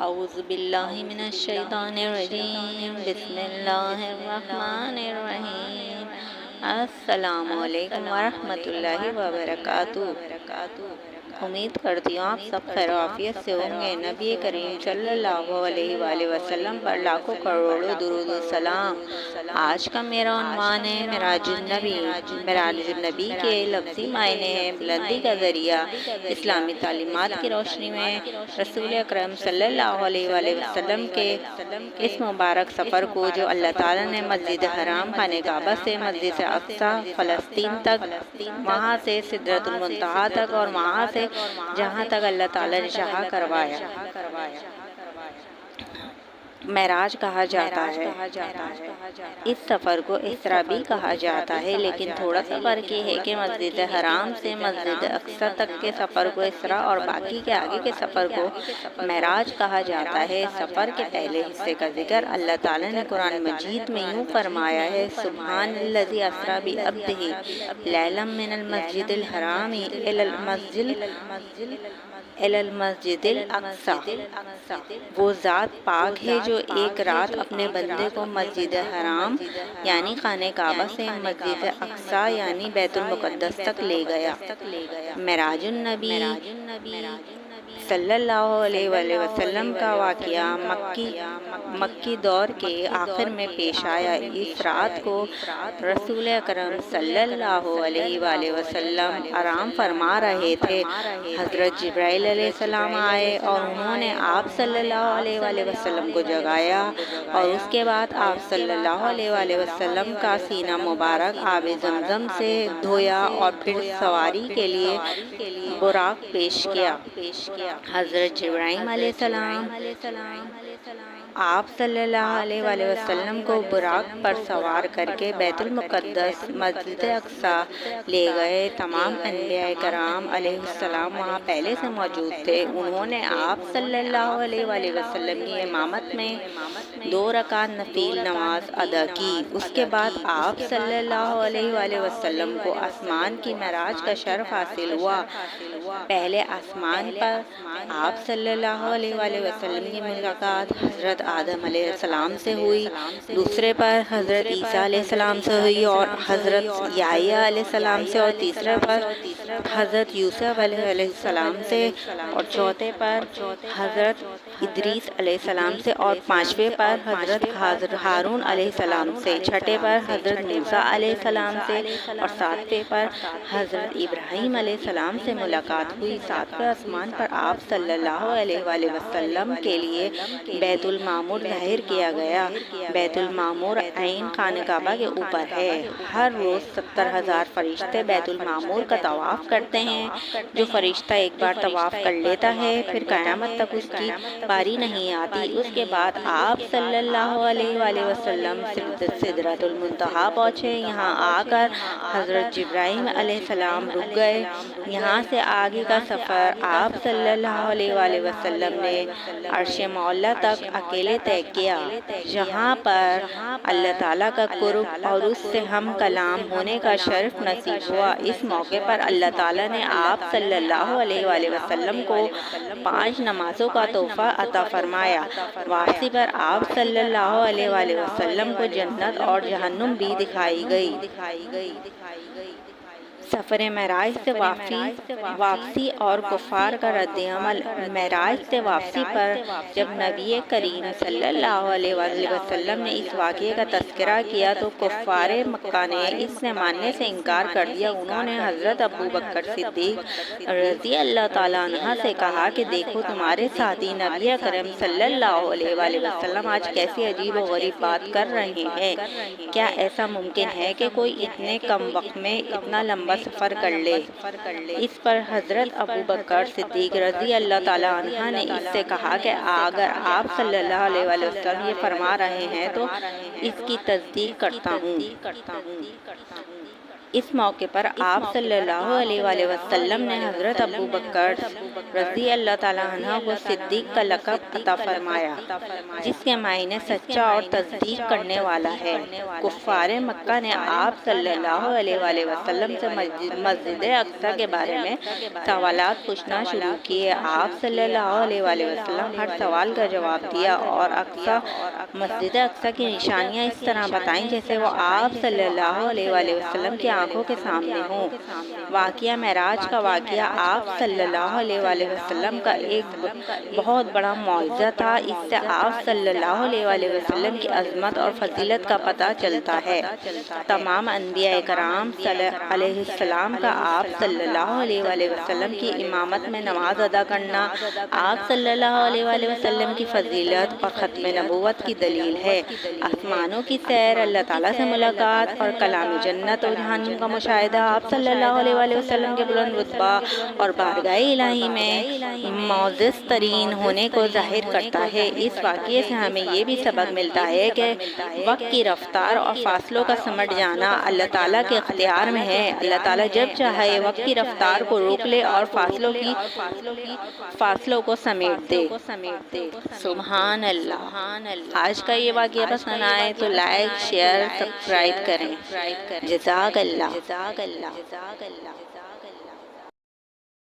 اعوذ باللہ من الشیطان الرجیم بسم اللہ الرحمن الرحیم السلام علیکم ورحمۃ اللہ وبرکاتہ۔ امید کرتی ہوں آپ سب خیر و عافیت سے ہوں گے۔ نبی کریم صلی اللہ علیہ وآلہ وسلم پر لاکھوں کروڑوں درود و سلام۔ آج کا میرا عنوان ہے معراج النبی۔ معراج النبی کے لفظی معنی ہے بلندی کا ذریعہ۔ اسلامی تعلیمات کی روشنی میں رسول اکرم صلی اللہ علیہ وآلہ وسلم کے اس مبارک سفر کو جو اللہ تعالیٰ نے مسجد حرام خانہ کعبہ سے مسجد اقصی فلسطین تک، وہاں سے سدرۃ المنتہا تک اور وہاں سے جہاں تک اللہ تعالیٰ نے چاہا کروایا، معراج کہا جاتا ہے۔ اس سفر کو اسرا بھی کہا جاتا ہے، لیکن تھوڑا سا فرق یہ ہے کہ مسجد حرام سے مسجد اقصی تک کے سفر کو اسرا اور باقی کے آگے کے سفر کو معراج کہا جاتا ہے۔ سفر کے پہلے حصے کا ذکر اللہ تعالیٰ نے قرآن مجید میں یوں فرمایا ہے: سبحان الذی اسری بعبدہ لیلا من المسجد الحرام الی المسجد الاقصی۔ وہ ذات پاک ہے جو ایک رات اپنے بندے کو مسجد حرام یعنی خانہ کعبہ سے مسجد اقصی یعنی بیت المقدس تک لے گیا۔ معراج النبی صلی اللہ علیہ وآلہ وسلم کا واقعہ مکی دور کے آخر میں پیش آیا۔ اس رات کو رسول اکرم صلی اللہ علیہ وآلہ وسلم آرام فرما رہے تھے۔ حضرت جبرائیل علیہ السلام آئے اور انہوں نے آپ صلی اللہ علیہ وآلہ وسلم کو جگایا، اور اس کے بعد آپ صلی اللہ علیہ وآلہ وسلم کا سینہ مبارک آب زمزم سے دھویا اور پھر سواری کے لیے براق پیش کیا۔ حضرت جبرائیل علیہ السلام آپ صلی اللہ علیہ وآلہ وسلم کو براق پر سوار کر کے بیت المقدس مسجد اقصی لے گئے۔ تمام انبیاء کرام علیہ السلام وہاں پہلے سے موجود تھے۔ انہوں نے آپ صلی اللہ علیہ وآلہ وسلم کی امامت میں 2 رکعت نفل نماز ادا کی۔ اس کے بعد آپ صلی اللہ علیہ وآلہ وسلم کو آسمان کی معراج کا شرف حاصل ہوا۔ پہلے آسمان پر آپ صلی اللہ علیہ وآلہ وسلم کی ملاقات حضرت آدم علیہ السلام سے ہوئی، دوسرے پر حضرت عیسیٰ علیہ السلام سے ہوئی اور حضرت یحییٰ علیہ السلام سے، اور تیسرے پر حضرت یوسف علیہ السلام سے، اور چوتھے پر حضرت ادریس علیہ السلام سے، اور پانچویں پر حضرت ہارون علیہ السلام سے، چھٹے پر حضرت موسیٰ علیہ السلام سے، اور ساتویں پر حضرت ابراہیم علیہ السلام سے ملاقات ہوئی۔ ساتویں آسمان پر آپ صلی اللہ علیہ وآلہ وسلم کے لیے بیت المعمور ظاہر کیا گیا۔ بیت المعمور عین خانہ کعبہ کے اوپر ہے۔ ہر روز 70,000 فرشتے بیت المعمور کا طواف کرتے ہیں۔ جو فرشتہ ایک بار طواف کر لیتا ہے پھر قیامت تک اس کی باری نہیں آتی۔ اس کے بعد آپ صلی اللہ علیہ وآلہ وسلم سدرۃ المنتہا پہنچے۔ یہاں آ کر حضرت جبرائیل علیہ السلام رک گئے۔ یہاں سے آگے کا سفر آپ صلی اللہ علیہ وآلہ وسلم نے عرش مولا تک اکیلے طے کیا، جہاں پر اللہ تعالیٰ کا قرب اور اس سے ہم کلام ہونے کا شرف نصیب ہوا۔ اس موقع پر اللہ تعالیٰ نے آپ صلی اللہ علیہ وآلہ وسلم کو 5 نمازوں کا تحفہ عطا فرمایا۔ واپسی پر آپ صلی اللہ علیہ وآلہ وسلم کو جنت اور جہنم بھی دکھائی گئی۔ سفر معراج سے واپسی اور کفار کا رد عمل۔ معراج سے واپسی پر جب نبی کریم صلی اللہ علیہ وآلہ وسلم نے اس واقعے کا تذکرہ کیا تو کفار مکہ نے اس سے ماننے سے انکار کر دیا۔ انہوں نے حضرت ابو بکر صدیق رضی اللہ تعالیٰ عنہ سے کہا کہ دیکھو تمہارے ساتھی نبی کریم صلی اللہ علیہ وآلہ وسلم آج کیسی عجیب و غریب بات کر رہے ہیں۔ کیا ایسا ممکن ہے کہ کوئی اتنے کم وقت میں اتنا لمبا سفر کر لے؟ اس پر حضرت ابو بکر صدیق رضی اللہ تعالیٰ عنہ نے اس سے کہا کہ اگر آپ صلی اللہ علیہ وآلہ وسلم یہ فرما رہے ہیں تو اس کی تصدیق کرتا ہوں۔ اس موقع پر آپ صلی اللہ علیہ وآلہ وسلم نے حضرت ابو بکر رضی اللہ تعالیٰ عنہ کو صدیق کا لقب عطا فرمایا، جس کے معنی سچا اور تصدیق کرنے والا ہے۔ کفار مکہ نے آپ صلی اللہ علیہ وآلہ وسلم سے مسجد اقصی کے بارے میں سوالات پوچھنا شروع کیے۔ آپ صلی اللہ علیہ وآلہ وسلم ہر سوال کا جواب دیا اور مسجد اقصی کی نشانیاں اس طرح بتائیں جیسے وہ آپ صلی اللہ علیہ وآلہ وسلم کی آنکھوں کے سامنے ہوں۔ واقعہ معراج کا واقعہ آپ صلی اللہ علیہ وآلہ وسلم کا ایک بہت بڑا معجزہ تھا۔ اس سے آپ صلی اللہ علیہ وآلہ وسلم کی عظمت اور فضیلت کا پتہ چلتا ہے۔ تمام انبیاء کرام علیہ السلام کا آپ صلی اللہ علیہ وآلہ وسلم کی امامت میں نماز ادا کرنا آپ صلی اللہ علیہ وآلہ وسلم کی فضیلت اور ختم نبوت کی دلیل ہے۔ آسمانوں کی سیر، اللہ تعالیٰ سے ملاقات اور کلام جنت و جہنم کا مشاہدہ آپ صلی اللہ علیہ وآلہ وسلم کے بلند رتبہ اور بارگاہ الہی میں معزز ترین ہونے کو ظاہر کرتا ہے۔ اس واقعے سے ہمیں یہ بھی سبق ملتا ہے کہ وقت کی رفتار اور فاصلوں کا سمٹ جانا اللہ تعالیٰ کے اختیار میں ہے۔ اللہ تعالیٰ جب چاہے وقت کی رفتار کو روک لے اور فاصلوں کو سمیٹ دے۔ سبحان اللہ۔ آج کا یہ واقعہ پسند آئے تو لائک، شیئر، سبسکرائب کریں۔ جزاک اللہ۔